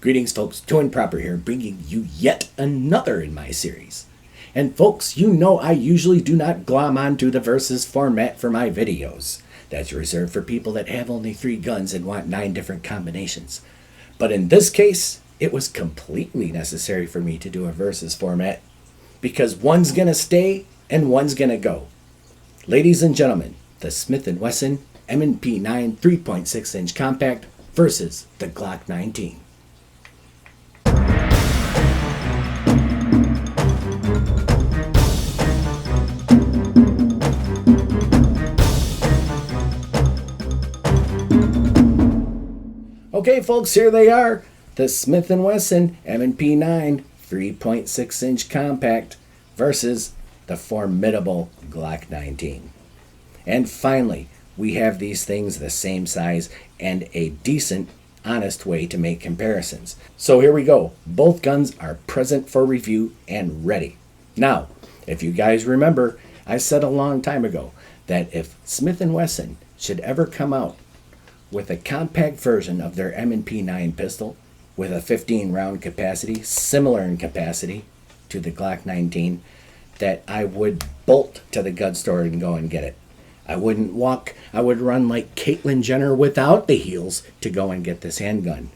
Greetings folks, Doing Proper here, bringing you yet another in my series. And folks, you know I usually do not glom onto the versus format for my videos. That's reserved for people that have only 3 guns and want 9 different combinations. But in this case, it was completely necessary for me to do a versus format because one's gonna stay and one's gonna go. Ladies and gentlemen, the Smith & Wesson M&P 9 3.6 inch compact versus the Glock 19. Okay folks, here they are, the Smith & Wesson M&P 9 3.6 inch compact versus the formidable Glock 19. And finally, we have these things the same size and a decent, honest way to make comparisons. So here we go. Both guns are present for review and ready. Now, if you guys remember, I said a long time ago that if Smith & Wesson should ever come out with a compact version of their M&P 9 pistol with a 15 round capacity, similar in capacity to the Glock 19, that I would bolt to the gun store and go and get it. I wouldn't walk, I would run like Caitlyn Jenner without the heels to go and get this handgun.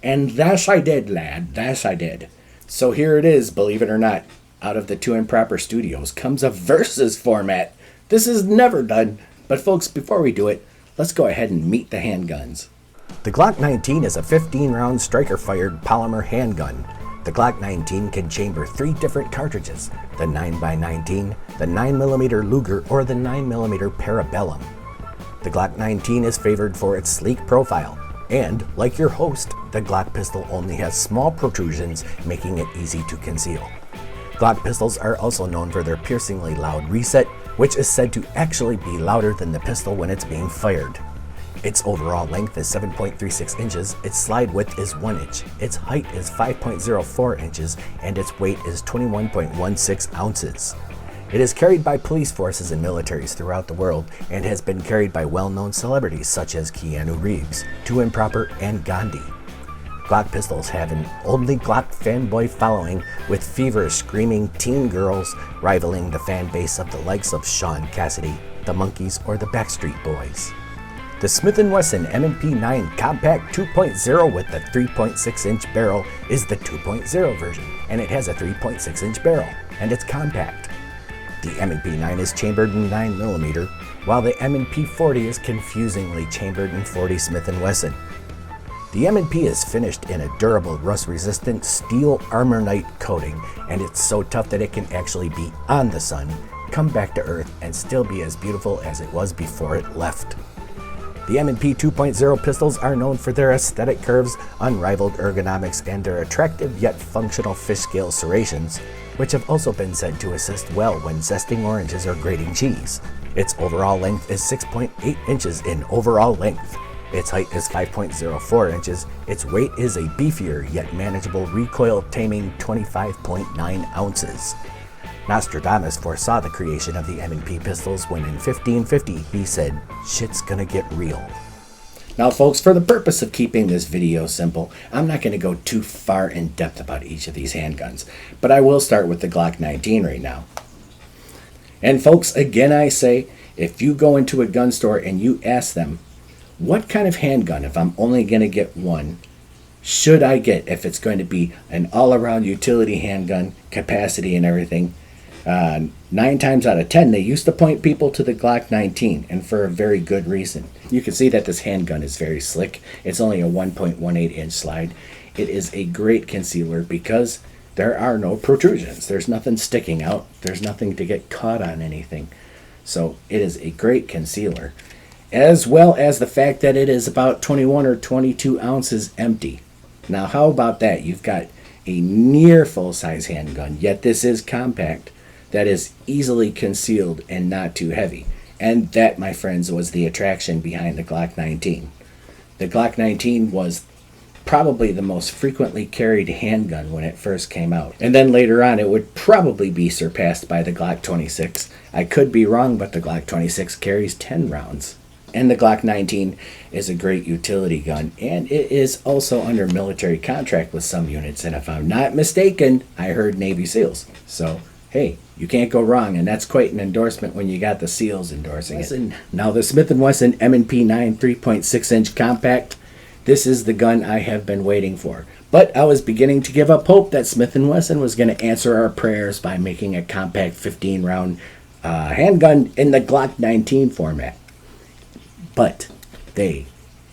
And that's I did, lad, that's I did. So here it is, believe it or not, out of the Doing Proper Studios comes a versus format. This is never done, but folks, before we do it, let's go ahead and meet the handguns. The Glock 19 is a 15-round striker-fired polymer handgun. The Glock 19 can chamber 3 different cartridges, the 9x19, the 9mm Luger, or the 9mm Parabellum. The Glock 19 is favored for its sleek profile, and, like your host, the Glock pistol only has small protrusions, making it easy to conceal. Glock pistols are also known for their piercingly loud reset, which is said to actually be louder than the pistol when it's being fired. Its overall length is 7.36 inches, its slide width is 1 inch, its height is 5.04 inches, and its weight is 21.16 ounces. It is carried by police forces and militaries throughout the world and has been carried by well-known celebrities such as Keanu Reeves, Doing Proper, and Gandhi. Glock pistols have an only Glock fanboy following, with feverish screaming teen girls rivaling the fan base of the likes of Sean Cassidy, the Monkees, or the Backstreet Boys. The Smith & Wesson M&P 9 Compact 2.0 with the 3.6 inch barrel is the 2.0 version, and it has a 3.6 inch barrel, and it's compact. The M&P 9 is chambered in 9mm, while the M&P 40 is confusingly chambered in 40 Smith & Wesson. The M&P is finished in a durable, rust-resistant steel Armornite coating, and it's so tough that it can actually be on the sun, come back to earth, and still be as beautiful as it was before it left. The M&P 2.0 pistols are known for their aesthetic curves, unrivaled ergonomics, and their attractive yet functional fish scale serrations, which have also been said to assist well when zesting oranges or grating cheese. Its overall length is 6.8 inches in overall length. Its height is 5.04 inches, its weight is a beefier yet manageable recoil taming 25.9 ounces. Nostradamus foresaw the creation of the M&P pistols when in 1550 he said, "Shit's gonna get real." Now folks, for the purpose of keeping this video simple, I'm not going to go too far in depth about each of these handguns, but I will start with the Glock 19 right now. And folks, again I say, if you go into a gun store and you ask them, what kind of handgun, if I'm only going to get one, should I get if it's going to be an all-around utility handgun, capacity and everything, 9 times out of 10, they used to point people to the Glock 19, and for a very good reason. You can see that this handgun is very slick. It's only a 1.18 inch slide. It is a great concealer because there are no protrusions. There's nothing sticking out. There's nothing to get caught on anything. So it is a great concealer, as well as the fact that it is about 21 or 22 ounces empty. Now how about that? You've got a near full-size handgun, yet this is compact, that is easily concealed and not too heavy. And that, my friends, was the attraction behind the Glock 19. The Glock 19 was probably the most frequently carried handgun when it first came out. And then later on it would probably be surpassed by the Glock 26. I could be wrong, but the Glock 26 carries 10 rounds. And the Glock 19 is a great utility gun, and it is also under military contract with some units. And if I'm not mistaken, I heard Navy SEALs. So, hey, you can't go wrong, and that's quite an endorsement when you got the SEALs endorsing it. Now, the Smith & Wesson M&P 9 3.6-inch compact, this is the gun I have been waiting for. But I was beginning to give up hope that Smith & Wesson was going to answer our prayers by making a compact 15-round handgun in the Glock 19 format. But they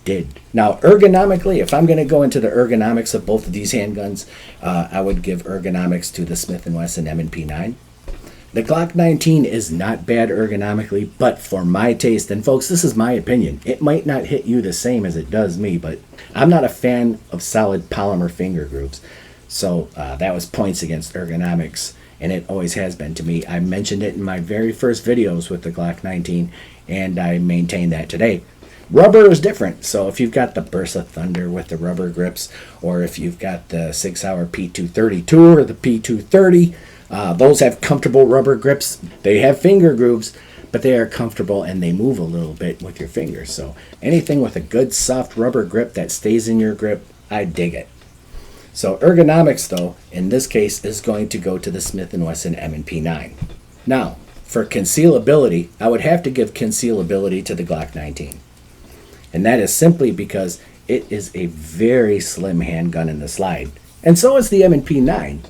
did. Now, ergonomically, if I'm going to go into the ergonomics of both of these handguns, I would give ergonomics to the Smith & Wesson M&P 9. The Glock 19 is not bad ergonomically, but for my taste, and folks, this is my opinion, it might not hit you the same as it does me, but I'm not a fan of solid polymer finger grooves. So that was points against ergonomics, and it always has been to me. I mentioned it in my very first videos with the Glock 19, and I maintain that today. Rubber is different, so if you've got the Burst of Thunder with the rubber grips, or if you've got the 6-hour P232 or the P230, those have comfortable rubber grips. They have finger grooves, but they are comfortable and they move a little bit with your fingers. So anything with a good soft rubber grip that stays in your grip, I dig it. So ergonomics, though, in this case is going to go to the Smith & Wesson M&P 9. Now, for concealability, I would have to give concealability to the Glock 19. And that is simply because it is a very slim handgun in the slide. And so is the M&P 9.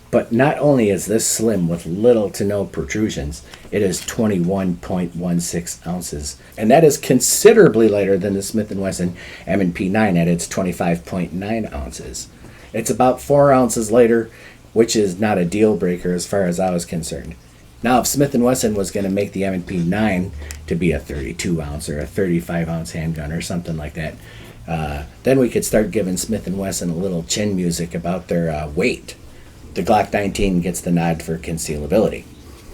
But not only is this slim with little to no protrusions, it is 21.16 ounces. And that is considerably lighter than the Smith & Wesson M&P 9 at its 25.9 ounces. It's about 4 ounces lighter, which is not a deal breaker as far as I was concerned. Now, if Smith & Wesson was going to make the M&P 9 to be a 32 ounce or a 35 ounce handgun or something like that, then we could start giving Smith & Wesson a little chin music about their weight. The Glock 19 gets the nod for concealability.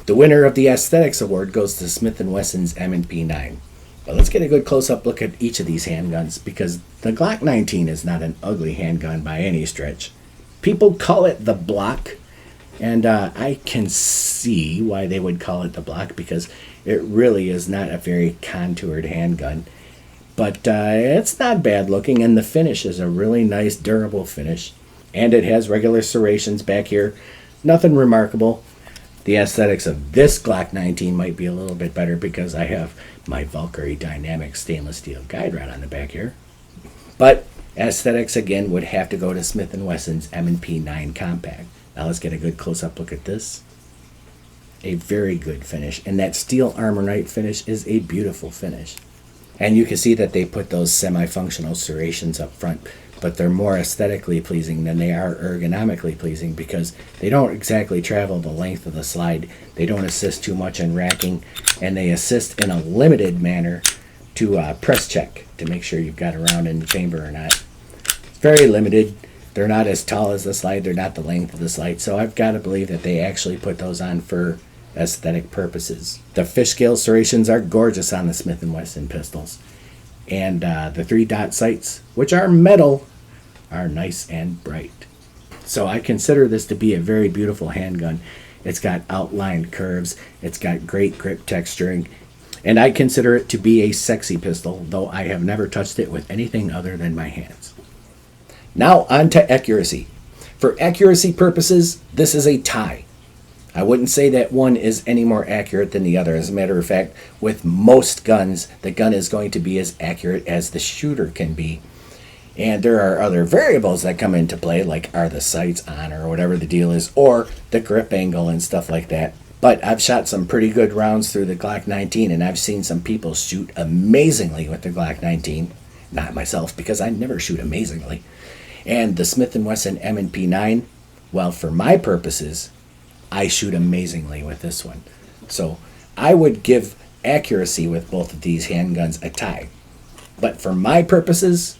The winner of the Aesthetics Award goes to Smith & Wesson's M&P 9. But let's get a good close-up look at each of these handguns, because the Glock 19 is not an ugly handgun by any stretch. People call it the Block, and I can see why they would call it the Block, because it really is not a very contoured handgun. But it's not bad looking, and the finish is a really nice, durable finish. And it has regular serrations back here. Nothing remarkable. The aesthetics of this Glock 19 might be a little bit better because I have my Valkyrie Dynamic stainless steel guide rod on the back here. But aesthetics, again, would have to go to Smith & Wesson's M&P 9 Compact. Now let's get a good close-up look at this. A very good finish. And that steel armor night finish is a beautiful finish. And you can see that they put those semi-functional serrations up front, but they're more aesthetically pleasing than they are ergonomically pleasing because they don't exactly travel the length of the slide. They don't assist too much in racking, and they assist in a limited manner to press check to make sure you've got a round in the chamber or not. It's very limited. They're not as tall as the slide. They're not the length of the slide. So I've got to believe that they actually put those on for aesthetic purposes. The fish scale serrations are gorgeous on the Smith & Wesson pistols. And the 3-dot sights, which are metal, are nice and bright. So I consider this to be a very beautiful handgun. It's got outlined curves. It's got great grip texturing. And I consider it to be a sexy pistol, though I have never touched it with anything other than my hands. Now on to accuracy. For accuracy purposes, this is a tie. I wouldn't say that one is any more accurate than the other. As a matter of fact, with most guns, the gun is going to be as accurate as the shooter can be. And there are other variables that come into play, like are the sights on or whatever the deal is, or the grip angle and stuff like that. But I've shot some pretty good rounds through the Glock 19, and I've seen some people shoot amazingly with the Glock 19. Not myself, because I never shoot amazingly. And the Smith & Wesson M&P 9, well, for my purposes, I shoot amazingly with this one. So I would give accuracy with both of these handguns a tie. But for my purposes,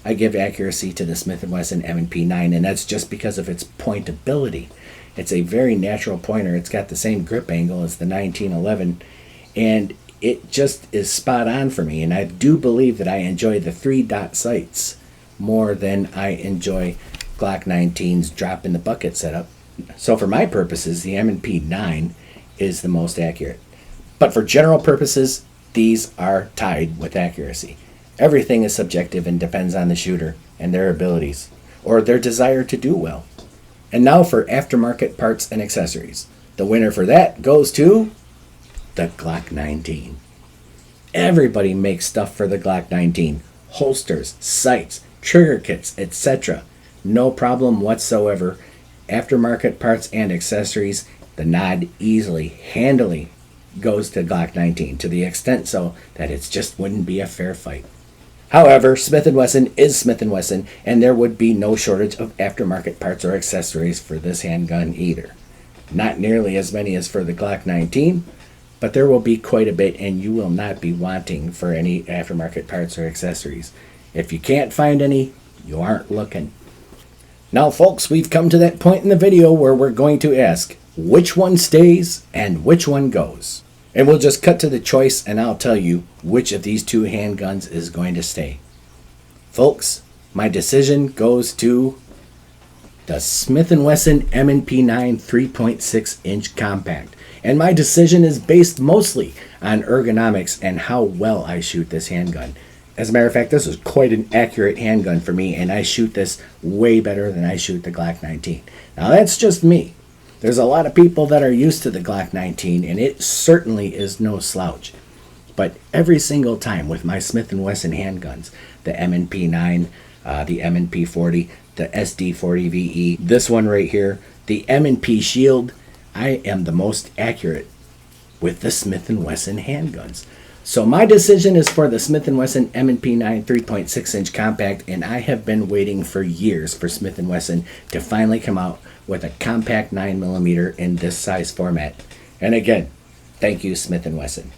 I give accuracy to the Smith & Wesson M&P 9, and that's just because of its pointability. It's a very natural pointer. It's got the same grip angle as the 1911, and it just is spot on for me. And I do believe that I enjoy the 3-dot sights more than I enjoy Glock 19's drop in the bucket setup. So for my purposes, the M&P 9 is the most accurate. But for general purposes, these are tied with accuracy. Everything is subjective and depends on the shooter and their abilities, or their desire to do well. And now for aftermarket parts and accessories. The winner for that goes to the Glock 19. Everybody makes stuff for the Glock 19. Holsters, sights, trigger kits, etc. No problem whatsoever. Aftermarket parts and accessories, the nod easily, handily goes to Glock 19, to the extent so that it just wouldn't be a fair fight. However, Smith & Wesson is Smith & Wesson, and there would be no shortage of aftermarket parts or accessories for this handgun either. Not nearly as many as for the Glock 19, but there will be quite a bit, and you will not be wanting for any aftermarket parts or accessories. If you can't find any, you aren't looking. Now folks, we've come to that point in the video where we're going to ask, which one stays and which one goes? And we'll just cut to the choice, and I'll tell you which of these two handguns is going to stay. Folks, my decision goes to the Smith & Wesson M&P 9 3.6-inch compact. And my decision is based mostly on ergonomics and how well I shoot this handgun. As a matter of fact, this is quite an accurate handgun for me, and I shoot this way better than I shoot the Glock 19. Now that's just me. There's a lot of people that are used to the Glock 19, and it certainly is no slouch. But every single time with my Smith & Wesson handguns, the M&P 9, the M&P 40, the SD40 VE, this one right here, the M&P Shield, I am the most accurate with the Smith & Wesson handguns. So my decision is for the Smith & Wesson M&P 9 3.6-inch compact, and I have been waiting for years for Smith & Wesson to finally come out with a compact 9mm in this size format. And again, thank you, Smith & Wesson.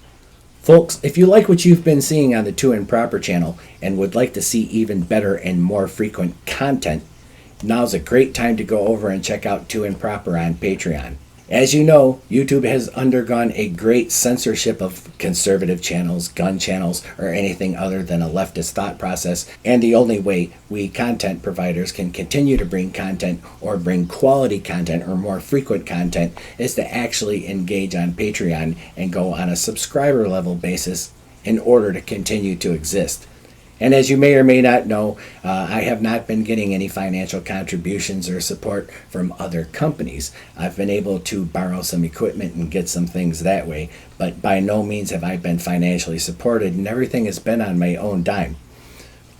Folks, if you like what you've been seeing on the Two and Proper channel and would like to see even better and more frequent content, now's a great time to go over and check out Two and Proper on Patreon. As you know, YouTube has undergone a great censorship of conservative channels, gun channels, or anything other than a leftist thought process, and the only way we content providers can continue to bring content or bring quality content or more frequent content is to actually engage on Patreon and go on a subscriber level basis in order to continue to exist. And as you may or may not know, I have not been getting any financial contributions or support from other companies. I've been able to borrow some equipment and get some things that way, but by no means have I been financially supported, and everything has been on my own dime.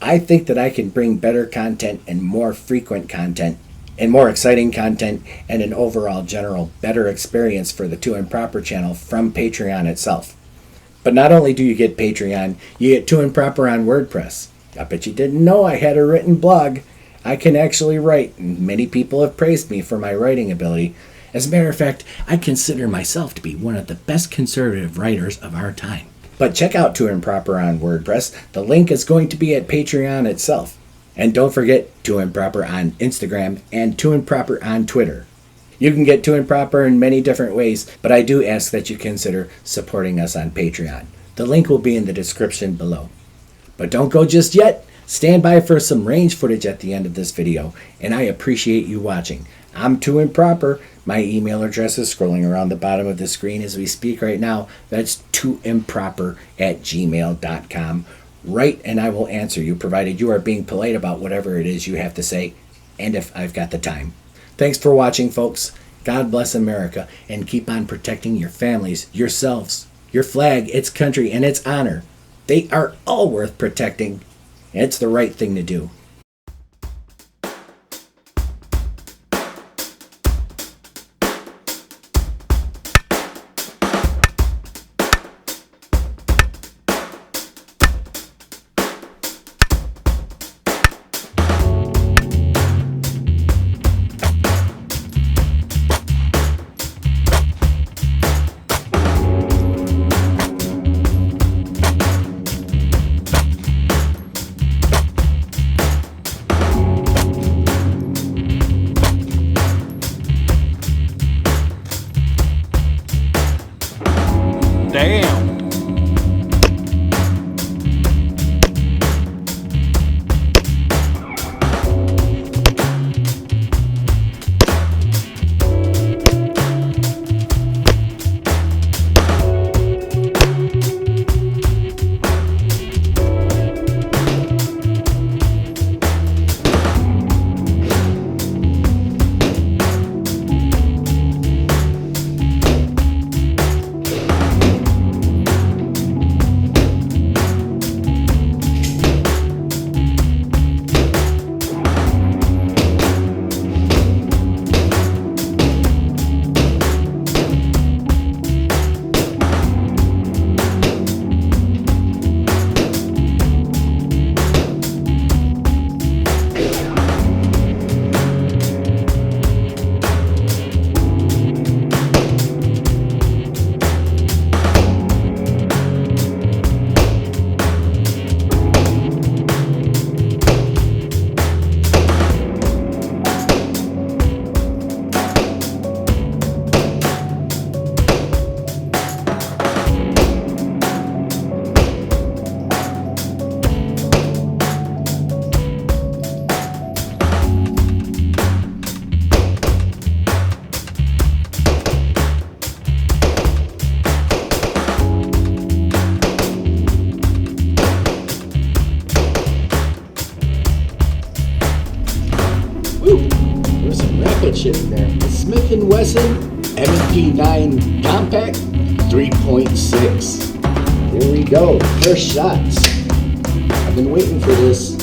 I think that I can bring better content and more frequent content and more exciting content and an overall general better experience for the Two and Proper channel from Patreon itself. But not only do you get Patreon, you get Two and Proper on WordPress. I bet you didn't know I had a written blog. I can actually write, and many people have praised me for my writing ability. As a matter of fact, I consider myself to be one of the best conservative writers of our time. But check out Two and Proper on WordPress. The link is going to be at Patreon itself. And don't forget Two and Proper on Instagram and Two and Proper on Twitter. You can get Two and Proper in many different ways, but I do ask that you consider supporting us on Patreon. The link will be in the description below. But don't go just yet. Stand by for some range footage at the end of this video, and I appreciate you watching. I'm Two and Proper. My email address is scrolling around the bottom of the screen as we speak right now. That's twoandproper@gmail.com. Write and I will answer you, provided you are being polite about whatever it is you have to say, and if I've got the time. Thanks for watching, folks. God bless America, and keep on protecting your families, yourselves, your flag, its country, and its honor. They are all worth protecting. It's the right thing to do. Damn. competition. The Smith & Wesson M&P 9 Compact 3.6. Here we go, first shots. I've been waiting for this.